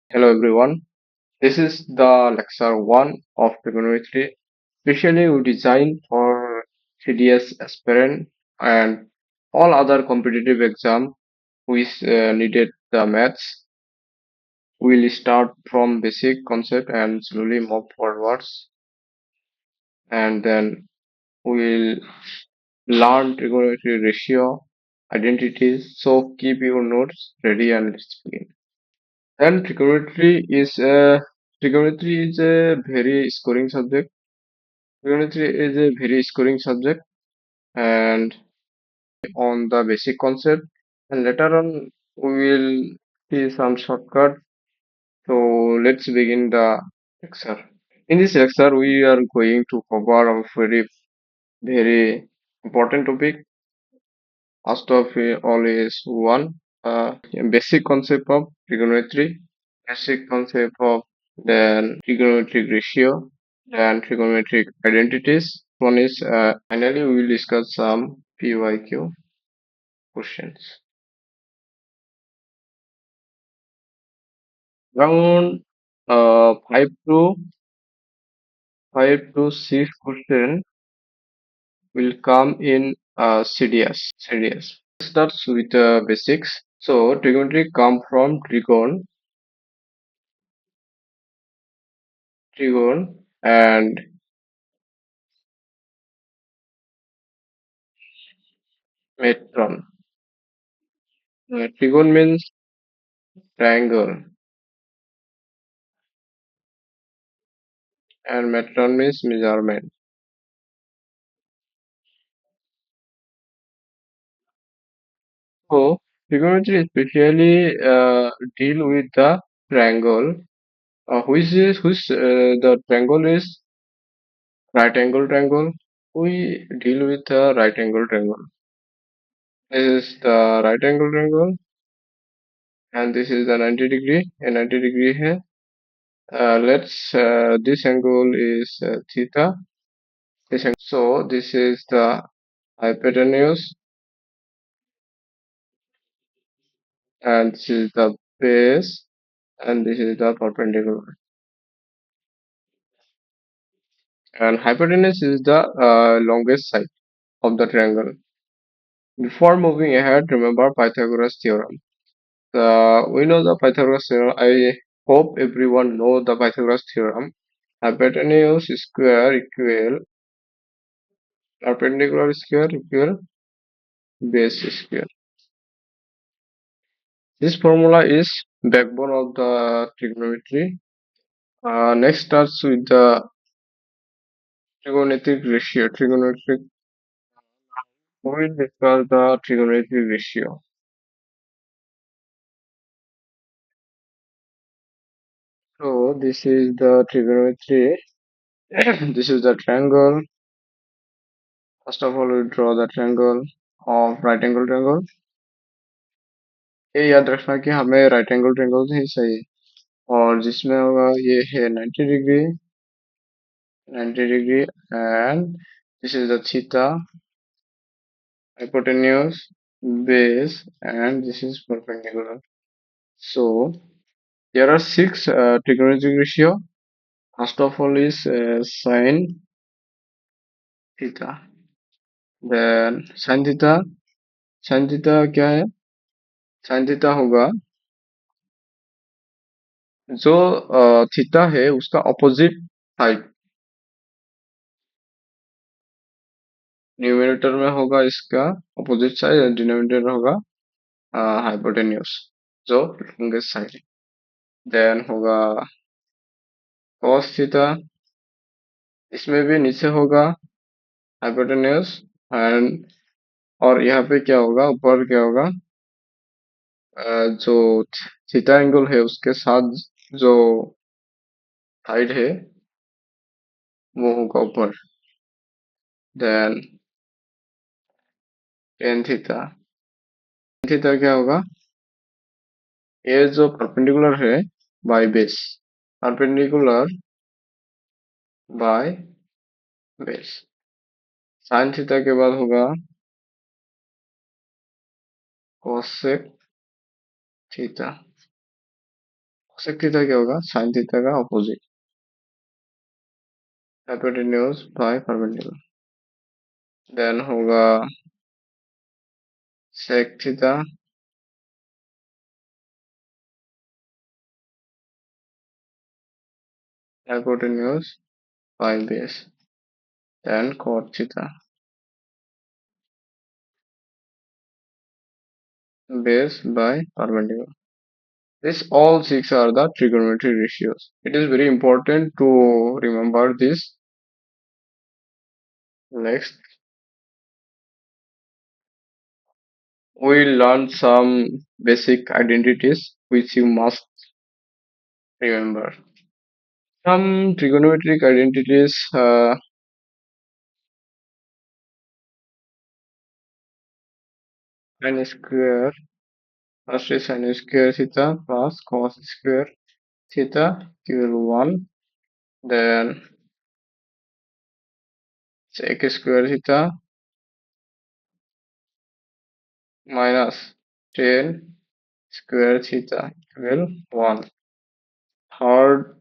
Hello everyone. This is the lecture 1 of Trigonometry, specially we designed for CDS aspirant and all other competitive exam which needed the maths. We'll start from basic concept and slowly move forwards, and then we'll learn trigonometry ratio, identities. So keep your notes ready and let's begin. And trigonometry is a very scoring subject. Trigonometry is a very scoring subject, and on the basic concept, and later on we will see some shortcut. So let's begin the lecture. In this lecture, we are going to cover a very important topic. First of all is one basic concept of trigonometry, basic concept of then trigonometric ratio, then trigonometric identities. One is finally we will discuss some PYQ questions. Around 5 to 6 question will come in CDS. Starts with basics. So trigonometry come from trigon, and metron. Trigon means triangle, and metron means measurement. So trigonometry especially deal with the triangle, the triangle is right angle triangle. We deal with the right angle triangle. This is the right angle triangle, and this is the 90 degree. A 90 degree here. Let's this angle is theta. So this is the hypotenuse, and this is the base, and this is the perpendicular. And hypotenuse is the longest side of the triangle. Before moving ahead, remember Pythagoras theorem. We know the Pythagoras theorem. I hope everyone know the Pythagoras theorem. Hypotenuse square equal perpendicular square equal base square. This formula is backbone of the trigonometry. Next starts with the trigonometric ratio. We will discuss the trigonometric ratio. So this is the trigonometry. This is the triangle. First of all, we draw the triangle of right angle triangle. ये याद रखना कि हमें right angle triangle ही चाहिए, और जिसमें होगा ये है 90 degree and this is the theta, hypotenuse, base, and this is perpendicular. So there are six trigonometric ratio. First of all is sin theta, then sin theta क्या है? sin theta होगा जो थीटा है उसका ऑपोजिट साइड, न्यूमरेटर में होगा इसका opposite side और डिनोमिनेटर में होगा हाइपोटेन्यूज जो लॉन्गेस्ट साइड। देन होगा cos थीटा, इसमें भी नीचे होगा हाइपोटेन्यूज, एंड और यहाँ पे क्या होगा, ऊपर क्या होगा, जो थीटा एंगल है उसके साथ जो साइड है वो होगा ऊपर। देन टेन थीटा, थीटा क्या होगा, ये जो परपेंडिकुलर है by base, perpendicular by base. Sine theta के बाद होगा कोसेक थीटा, cosec थीटा क्या होगा, sin थीटा का opposite, hypotenuse by perpendicular. Then होगा sec theta hypotenuse by base, then cot theta base by perpendicular. This all six are the trigonometry ratios. It is very important to remember this. Next, we learn some basic identities which you must remember. Some trigonometric identities, sin square, first is sin square theta plus cos square theta equal 1. Then sec square theta minus tan square theta equal 1. Third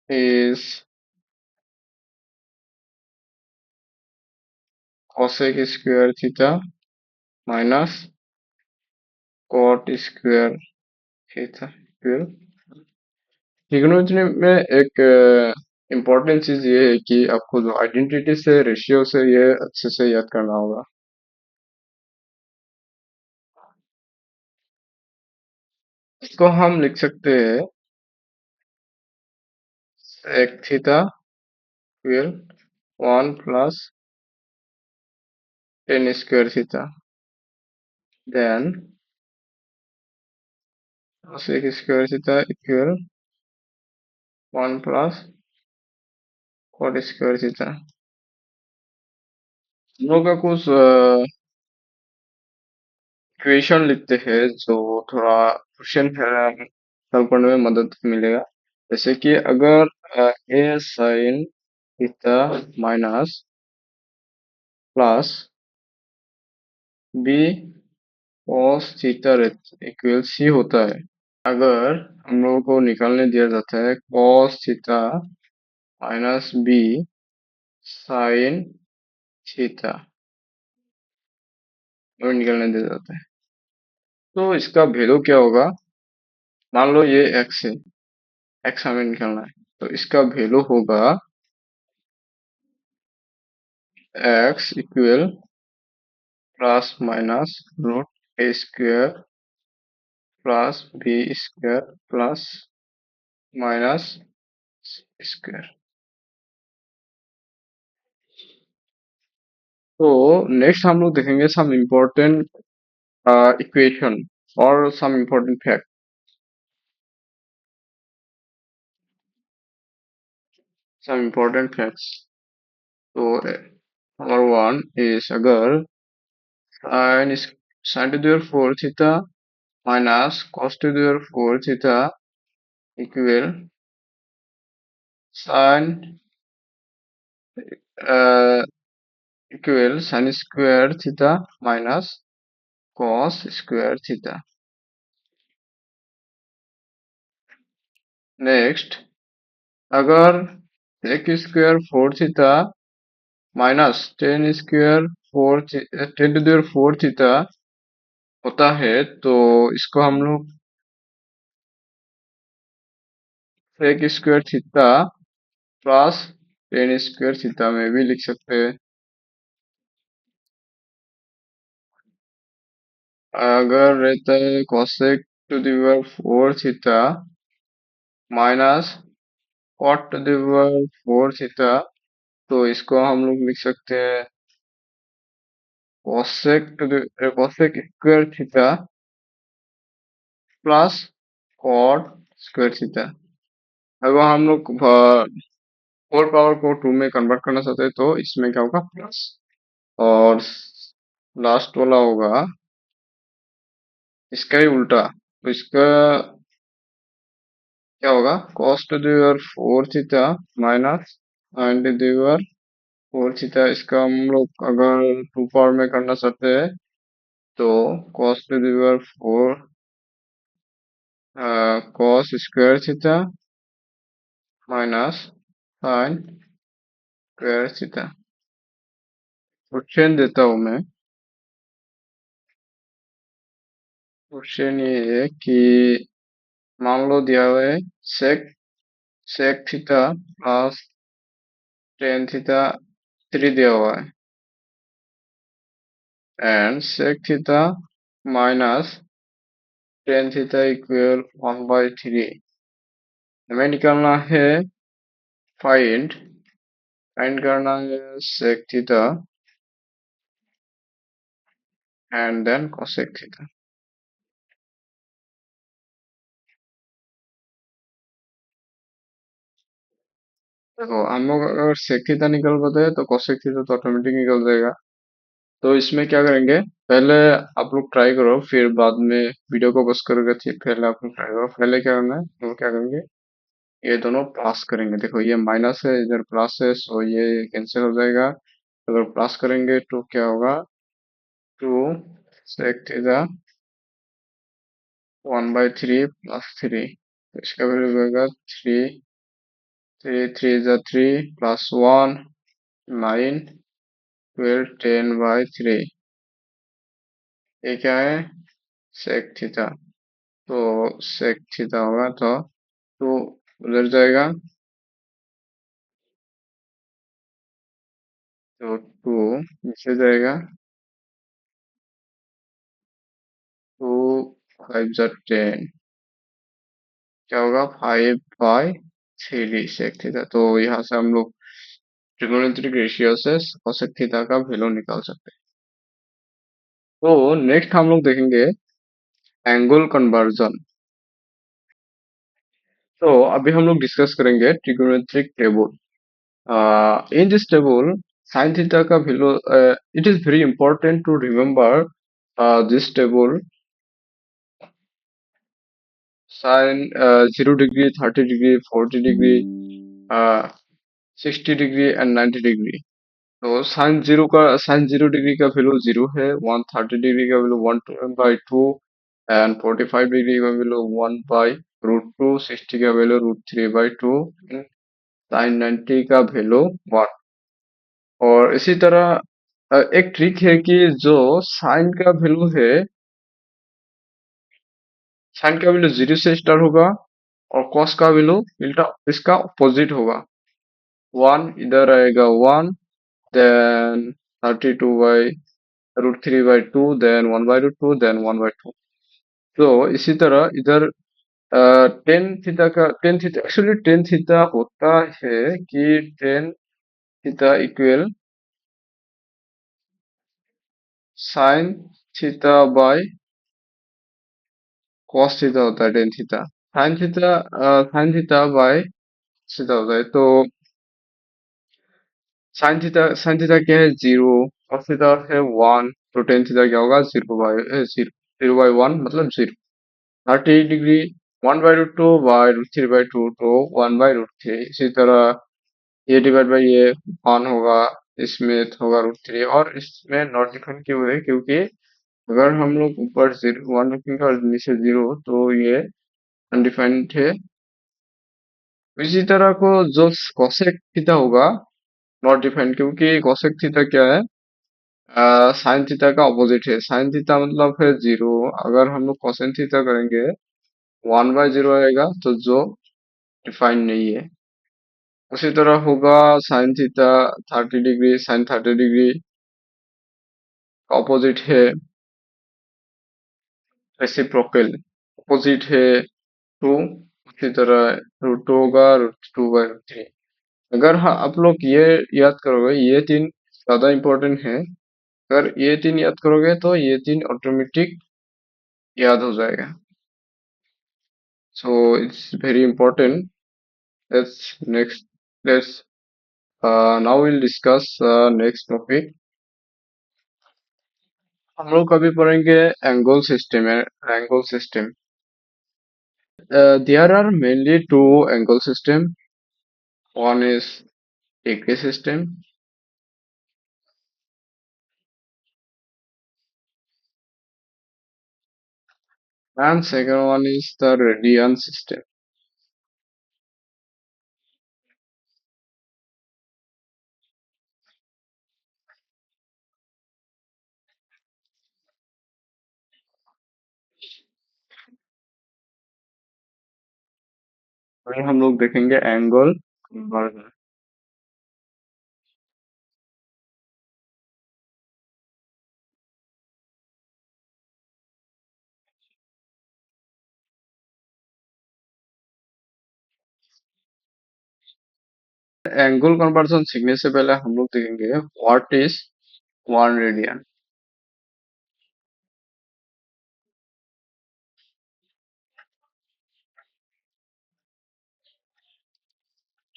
is cosec square theta minus cot square theta equal. Trigonometry में एक important चीज ये है कि आपको जो identity से ratio से ये अच्छे से याद करना होगा। इसको हम लिख सकते हैं sec theta equal 1 plus tan square theta, then cosec square theta equal 1 plus cot square theta. हम लोग का कुछ इक्वेशन लिखते हैं जो थोड़ा क्वेश्चन सॉल्व करने में मदद मिलेगा। जैसे कि अगर A sine theta minus plus B cos theta equal C होता है, अगर हम लोगों को निकालने दिया जाता है cos theta minus B sine theta और निकालने दिया जाता है, तो इसका वैल्यू क्या होगा। मान लो ये एक्स है, एक्स हमें निकालना है, तो इसका वैल्यू होगा X equal plus minus root A square plus B square plus minus square. तो नेक्स्ट हम लोग देखेंगे सम इम्पोर्टेंट इक्वेशन और some important fact. Some important facts, तो नंबर 1 इज अगर sine sine to the power 4 theta minus cos to the power 4 theta equal sine equal sine square theta minus cos square theta. Next, अगर sec square 4 theta minus tan square 4 tan to the 4 theta होता है, तो इसको हम लोग sec square theta plus tan square theta में भी लिख सकते हैं। अगर रहता है cosec to the power 4 theta minus cot to the power 4 theta, तो इसको हम लोग लिख सकते हैं cosec square theta plus cot square theta. अगर हम लोग 4 पावर को 2 में कन्वर्ट करना चाहते हैं, तो इसमें क्या होगा प्लस, और लास्ट वाला होगा इसका ही उल्टा, तो इसका क्या होगा cos to the power 4 theta minus sin to the power 4 theta. इसका हम लोग अगर 2 पावर में करना चाहते हैं, तो cos to the power 4 cos square theta minus sin square theta। Question देता हूँ मैं। क्वेश्चन ये है कि मान लो दिया हुआ है sec sec theta plus tan theta 3 दिया हुआ है and sec theta minus tan theta equal 1/3। हमें निकालना है फाइंड फाइंड करना है sec theta and then cosec theta. देखो हम लोग अगर sec थीटा निकल पाते हैं तो cosec थीटा तो ऑटोमेटिक निकल जाएगा। तो इसमें क्या करेंगे, पहले आप लोग ट्राई करो फिर बाद में वीडियो को पॉज करोगे। पहले आप लोग ट्राई करो। पहले क्या करना है, हम लोग क्या करेंगे, ये दोनों प्लस करेंगे। देखो ये माइनस है, इधर प्लस है, सो ये कैंसिल हो जाएगा। अगर प्लस करेंगे तो क्या होगा, 2 sec थीटा 1/3 प्लस 3। इसका वैल्यू होगा 3 3 3 जा 3 प्लस 1 9 12 10/3। ये क्या है, sec थीटा। तो sec थीटा होगा तो 2 उधर जाएगा तो 2 नीचे जाएगा। 2 5 जा 10, क्या होगा 5/3 sec थीटा। तो यहाँ से हम लोग ट्रिगोनोमेट्रिक रेशियो से cosec थीटा का वैल्यू निकाल सकते हैं। तो नेक्स्ट हम लोग देखेंगे एंगल कन्वर्जन। तो अभी हम लोग डिस्कस करेंगे trigonometric table. In this table, sin theta का value, it is very important to remember this table. Sin 0 degree, 30 degree, 40 degree, 60 degree and 90 degree। तो sin 0 डिग्री का वैल्यू 0 है, 130 डिग्री का वैल्यू 1/2 एंड 45 डिग्री का value 1/√2, 60 का value √3/2, sin 90 का value 1। और इसी तरह एक ट्रिक है कि जो साइन का वैल्यू है, साइन का वैल्यू 0 से स्टार्ट होगा और कॉस का वैल्यू उल्टा इसका अपोजिट होगा। 1 इधर आएगा 1, देन 32/√3/2, देन 1/√2, देन 1/2। तो इसी तरह इधर टेन थीटा का tan theta actually tan theta होता है कि tan theta equal sine theta by cos theta होता है tan theta. Sine theta by theta होता है। तो साइन थीटा क्या है, 0, कॉस थीटा है 1, तो टेन थीटा क्या होगा, 0/1 मतलब 0। 30 डिग्री 1/√2/√3/2, तो 1/√3। इसी तरह ये डिवाइड बाई ये 1 होगा, इसमें होगा √3। और इसमें नॉट डिफाइन क्यों है, क्योंकि अगर हम लोग ऊपर 1 रखेंगे और नीचे 0 तो ये अनडिफाइंड है। इसी तरह को जो कोसेक थीटा होगा नॉट डिफाइंड, क्योंकि कोसेक थीटा क्या है, साइन थीटा का अपोजिट है। साइन थीटा मतलब है 0। अगर हम लोग कोसेन थीटा करेंगे 1/0 आएगा, तो जो डिफाइंड नहीं है। उसी तरह होगा sine theta 30 degree, sine 30 degree का अपोजिट है रेसिप्रोकल, अपोजिट है 2। उसी तरह √2 होगा √2/3। अगर हाँ आप लोग ये याद करोगे, ये तीन ज्यादा इंपॉर्टेंट है। अगर ये तीन याद करोगे तो ये तीन ऑटोमेटिक याद हो जाएगा। So it's very important. Let's next. Let's now we'll discuss next topic. हम लोग अभी पढ़ेंगे एंगल सिस्टम है, angle system. There are mainly two angle system. One is degree system And second one is the radian system. वही हम लोग देखेंगे angle conversion. Angle conversion सीखने से पहले हम लोग देखेंगे what is 1 radian.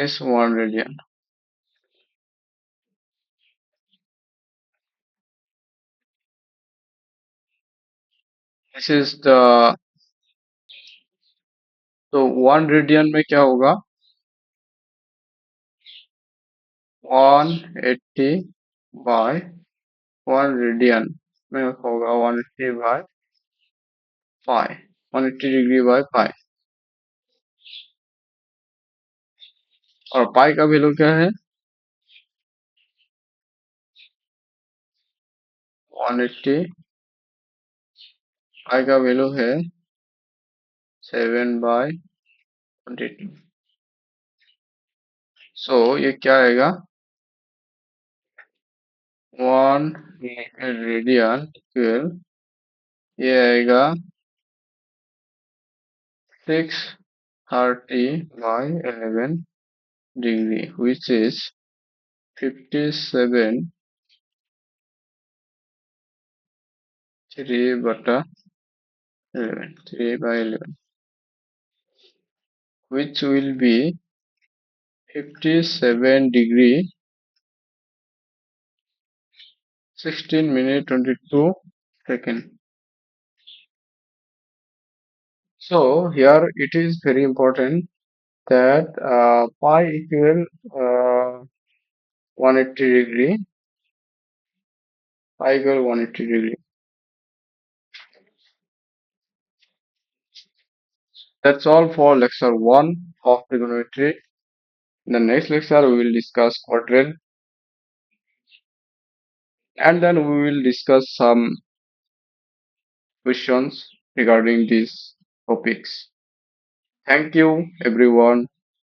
Is 1 radian. This is the तो 1 रेडियन में क्या होगा 180 बाय 1 रेडियन में होगा 180 by pi 180 degree by pi. और पाई का वैल्यू क्या है 180 पाई का वैल्यू है 7/22। सो ये क्या आएगा 1 रेडियन इक्वल ये आएगा 630/11 degree which is 57 3/11 which will be 57 degree 16 minute 22 second. So here it is very important that pi equal 180 degree, pi equal 180 degree. That's all for lecture 1 of trigonometry. In the next lecture we will discuss quadrant and then we will discuss some questions regarding these topics. Thank you everyone.